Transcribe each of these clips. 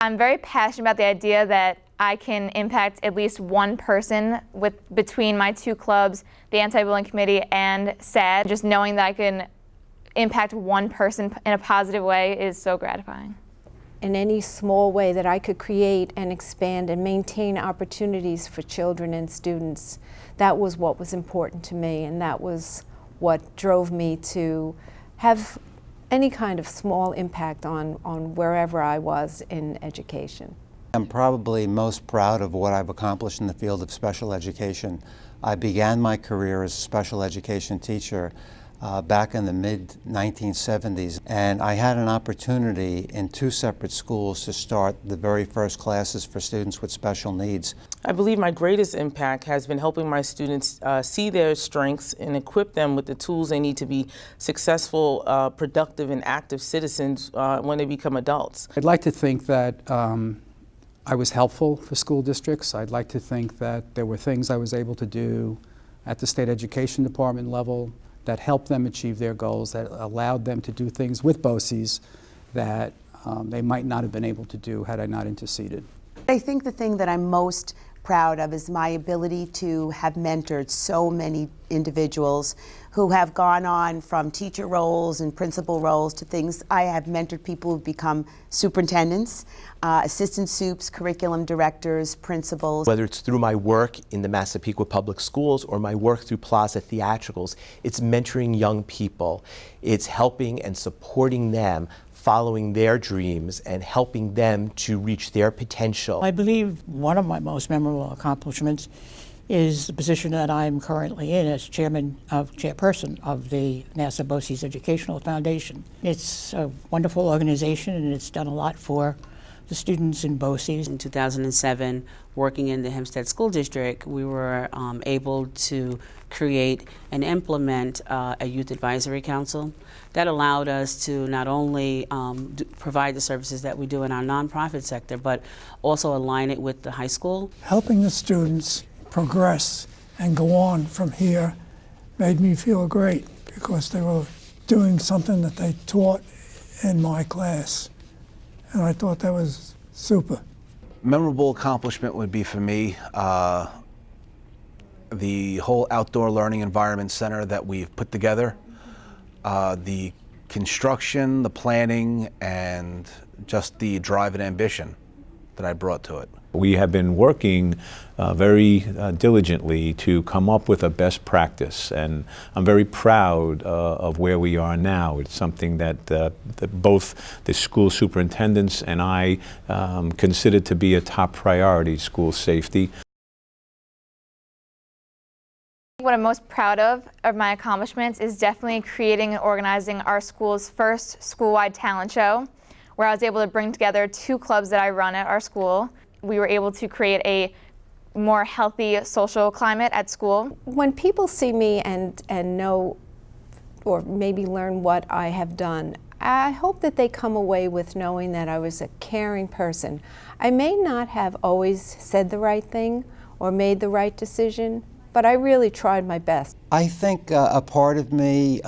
I'm very passionate about the idea that I can impact at least one person between my two clubs, the Anti-Bullying Committee and SAD. Just knowing that I can impact one person in a positive way is so gratifying. In any small way that I could create and expand and maintain opportunities for children and students, that was what was important to me, and that was what drove me to have any kind of small impact on wherever I was in education. I'm probably most proud of what I've accomplished in the field of special education. I began my career as a special education teacher back in the mid-1970s, and I had an opportunity in two separate schools to start the very first classes for students with special needs. I believe my greatest impact has been helping my students see their strengths and equip them with the tools they need to be successful, productive, and active citizens when they become adults. I'd like to think that I was helpful for school districts. I'd like to think that there were things I was able to do at the state education department level that helped them achieve their goals, that allowed them to do things with BOCES that they might not have been able to do had I not interceded. I think the thing that I'm most proud of is my ability to have mentored so many individuals who have gone on from teacher roles and principal roles to things. I have mentored people who've become superintendents, assistant supes, curriculum directors, principals. Whether it's through my work in the Massapequa Public Schools or my work through Plaza Theatricals, it's mentoring young people. It's helping and supporting them, following their dreams and helping them to reach their potential. I believe one of my most memorable accomplishments is the position that I'm currently in as chairperson of the NASA BOCES Educational Foundation. It's a wonderful organization, and it's done a lot for the students in BOCES. In 2007, working in the Hempstead School District, we were able to create and implement a youth advisory council that allowed us to not only provide the services that we do in our nonprofit sector, but also align it with the high school. Helping the students progress and go on from here made me feel great because they were doing something that they taught in my class. And I thought that was super. Memorable accomplishment would be for me the whole outdoor learning environment center that we've put together, the construction, the planning, and just the drive and ambition that I brought to it. We have been working very diligently to come up with a best practice, and I'm very proud of where we are now. It's something that both the school superintendents and I consider to be a top priority, school safety. What I'm most proud of my accomplishments is definitely creating and organizing our school's first school-wide talent show, where I was able to bring together two clubs that I run at our school. We were able to create a more healthy social climate at school. When people see me and know or maybe learn what I have done, I hope that they come away with knowing that I was a caring person. I may not have always said the right thing or made the right decision, but I really tried my best. I think a part of me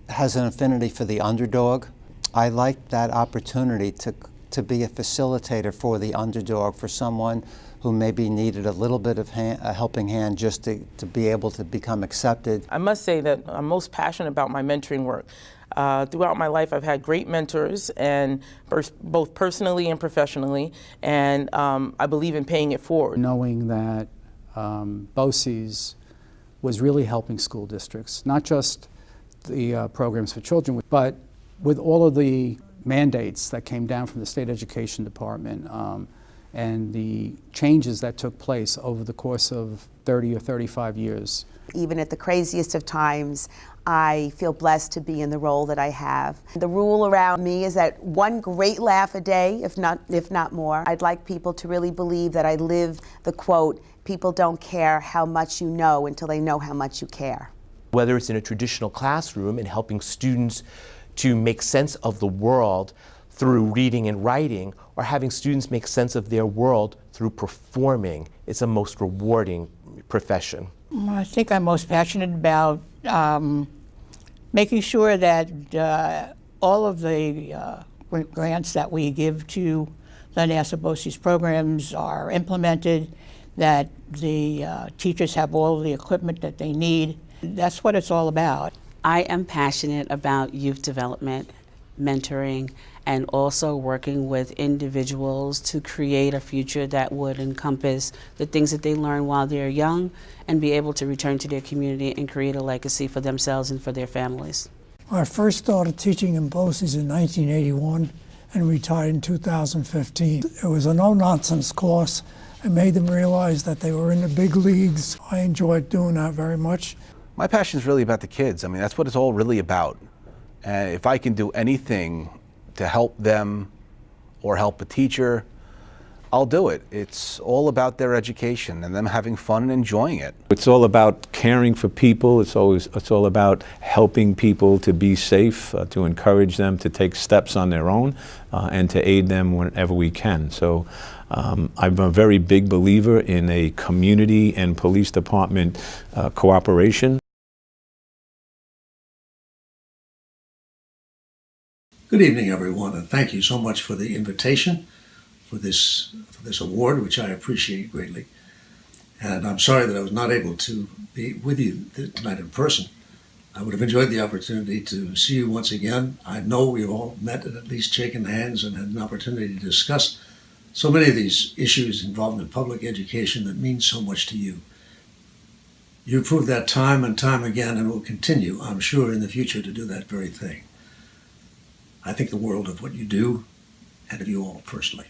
has an affinity for the underdog. I like that opportunity to be a facilitator for the underdog, for someone who maybe needed a little bit of a helping hand just to be able to become accepted. I must say that I'm most passionate about my mentoring work. Throughout my life, I've had great mentors, and both personally and professionally, and I believe in paying it forward. Knowing that BOCES was really helping school districts, not just the programs for children, but with all of the mandates that came down from the state education department and the changes that took place over the course of 30 or 35 years. Even at the craziest of times, I feel blessed to be in the role that I have. The rule around me is that one great laugh a day, if not more. I'd like people to really believe that I live the quote, "People don't care how much you know until they know how much you care." Whether it's in a traditional classroom and helping students to make sense of the world through reading and writing, or having students make sense of their world through performing, it's a most rewarding profession. I think I'm most passionate about making sure that all of the grants that we give to the NASA BOCES programs are implemented, that the teachers have all the equipment that they need. That's what it's all about. I am passionate about youth development, mentoring, and also working with individuals to create a future that would encompass the things that they learn while they're young and be able to return to their community and create a legacy for themselves and for their families. I first started teaching in BOCES in 1981 and retired in 2015. It was a no-nonsense course. I made them realize that they were in the big leagues. I enjoyed doing that very much. My passion is really about the kids. I mean, that's what it's all really about. And if I can do anything to help them or help a teacher, I'll do it. It's all about their education and them having fun and enjoying it. It's all about caring for people. It's all about helping people to be safe, to encourage them to take steps on their own, and to aid them whenever we can. So I'm a very big believer in a community and police department cooperation. Good evening, everyone, and thank you so much for the invitation for this award, which I appreciate greatly. And I'm sorry that I was not able to be with you tonight in person. I would have enjoyed the opportunity to see you once again. I know we've all met and at least shaken hands and had an opportunity to discuss so many of these issues involved in public education that mean so much to you. You've proved that time and time again and will continue, I'm sure, in the future to do that very thing. I think the world of what you do and of you all personally.